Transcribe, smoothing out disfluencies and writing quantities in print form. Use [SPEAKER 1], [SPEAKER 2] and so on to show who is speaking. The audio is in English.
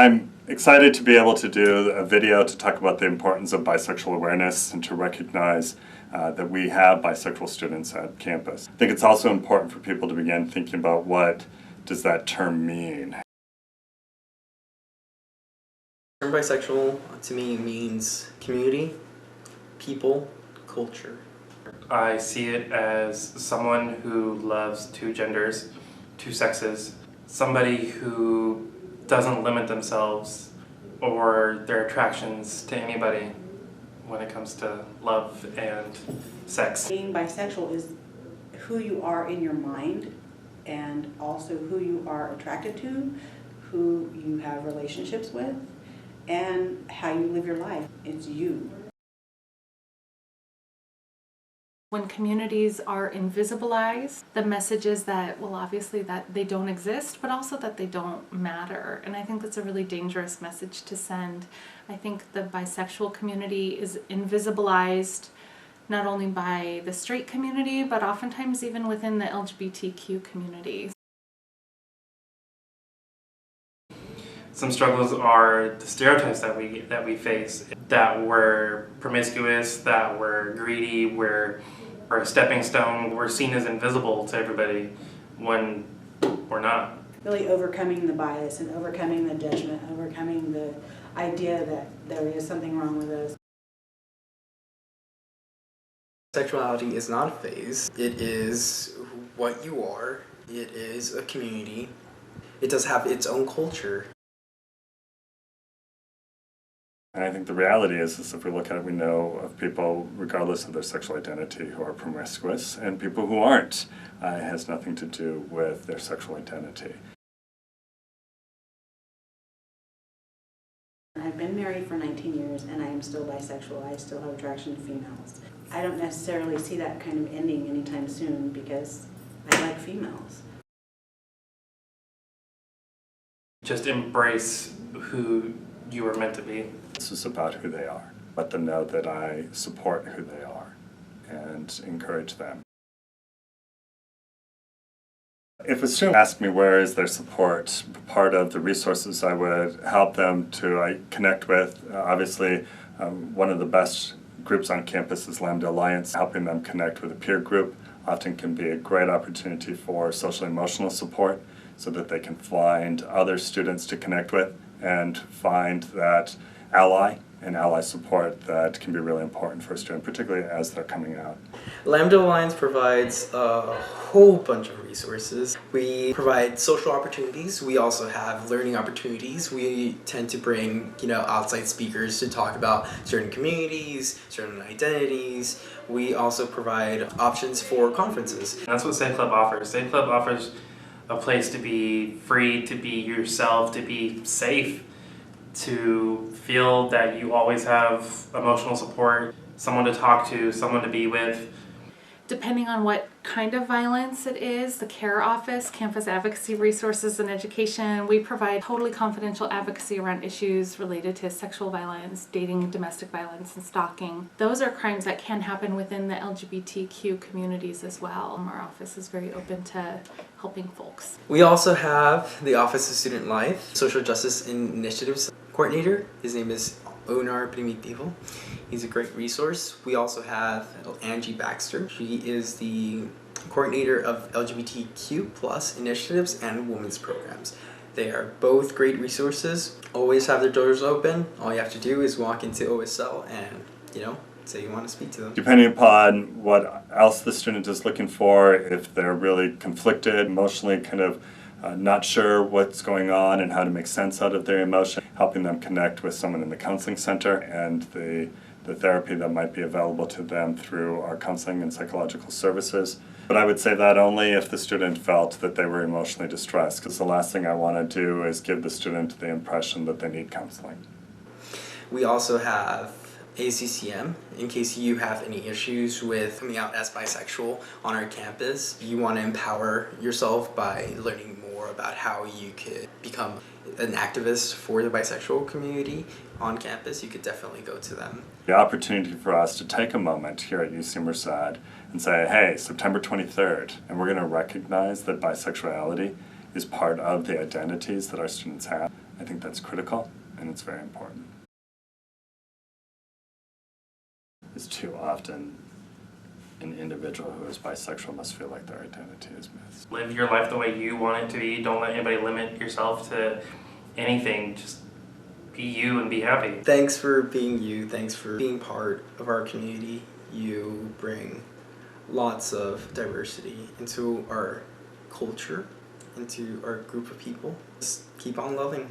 [SPEAKER 1] I'm excited to be able to do a video to talk about the importance of bisexual awareness and to recognize that we have bisexual students at campus. I think it's also important for people to begin thinking about what does that term mean.
[SPEAKER 2] The term bisexual to me means community, people, culture.
[SPEAKER 3] I see it as someone who loves two genders, two sexes, somebody who doesn't limit themselves or their attractions to anybody when it comes to love and sex.
[SPEAKER 4] Being bisexual is who you are in your mind and also who you are attracted to, who you have relationships with, and how you live your life. It's you.
[SPEAKER 5] When communities are invisibilized, the message is that, well, obviously that they don't exist, but also that they don't matter. And I think that's a really dangerous message to send. I think the bisexual community is invisibilized not only by the straight community, but oftentimes even within the LGBTQ community.
[SPEAKER 3] Some struggles are the stereotypes that we face, that we're promiscuous, that we're greedy, we're a stepping stone, we're seen as invisible to everybody when we're not.
[SPEAKER 4] Really overcoming the bias and overcoming the judgment, overcoming the idea that there is something wrong with us.
[SPEAKER 2] Sexuality is not a phase. It is what you are. It is a community. It does have its own culture.
[SPEAKER 1] And I think the reality is if we look at it, we know of people, regardless of their sexual identity, who are promiscuous, and people who aren't. It has nothing to do with their sexual identity.
[SPEAKER 4] I've been married for 19 years and I am still bisexual. I still have attraction to females. I don't necessarily see that kind of ending anytime soon because I like females.
[SPEAKER 3] Just embrace who you were meant to be.
[SPEAKER 1] This is about who they are. Let them know that I support who they are and encourage them. If a student asks me where is their support, part of the resources I would help them to connect with, obviously one of the best groups on campus is Lambda Alliance. Helping them connect with a peer group often can be a great opportunity for social emotional support so that they can find other students to connect with and find that ally and ally support that can be really important for a student, particularly as they're coming out.
[SPEAKER 2] Lambda Alliance provides a whole bunch of resources. We provide social opportunities. We also have learning opportunities. We tend to bring, outside speakers to talk about certain communities, certain identities. We also provide options for conferences.
[SPEAKER 3] And that's what Safe Club offers. Safe Club offers a place to be free, to be yourself, to be safe, to feel that you always have emotional support, someone to talk to, someone to be with.
[SPEAKER 5] Depending on what kind of violence it is, the CARE office, Campus Advocacy Resources and Education, we provide totally confidential advocacy around issues related to sexual violence, dating, domestic violence, and stalking. Those are crimes that can happen within the LGBTQ communities as well. Our office is very open to helping folks.
[SPEAKER 2] We also have the Office of Student Life, Social Justice Initiatives Coordinator. His name is Onar Primitivo. He's a great resource. We also have Angi Baxter. She is the coordinator of LGBTQ plus initiatives and women's programs. They are both great resources. Always have their doors open. All you have to do is walk into OSL and, say you want to speak to them.
[SPEAKER 1] Depending upon what else the student is looking for, if they're really conflicted, emotionally kind of not sure what's going on and how to make sense out of their emotion, helping them connect with someone in the counseling center and the therapy that might be available to them through our counseling and psychological services. But I would say that only if the student felt that they were emotionally distressed, because the last thing I want to do is give the student the impression that they need counseling.
[SPEAKER 2] We also have ACCM, in case you have any issues with coming out as bisexual on our campus. You want to empower yourself by learning more about how you could become an activist for the bisexual community on campus. You could definitely go to them.
[SPEAKER 1] The opportunity for us to take a moment here at UC Merced and say, hey, September 23rd, and we're going to recognize that bisexuality is part of the identities that our students have. I think that's critical, and it's very important. It's too often an individual who is bisexual must feel like their identity is missed.
[SPEAKER 3] Live your life the way you want it to be. Don't let anybody limit yourself to anything. Just be you and be happy.
[SPEAKER 2] Thanks for being you. Thanks for being part of our community. You bring lots of diversity into our culture, into our group of people. Just keep on loving.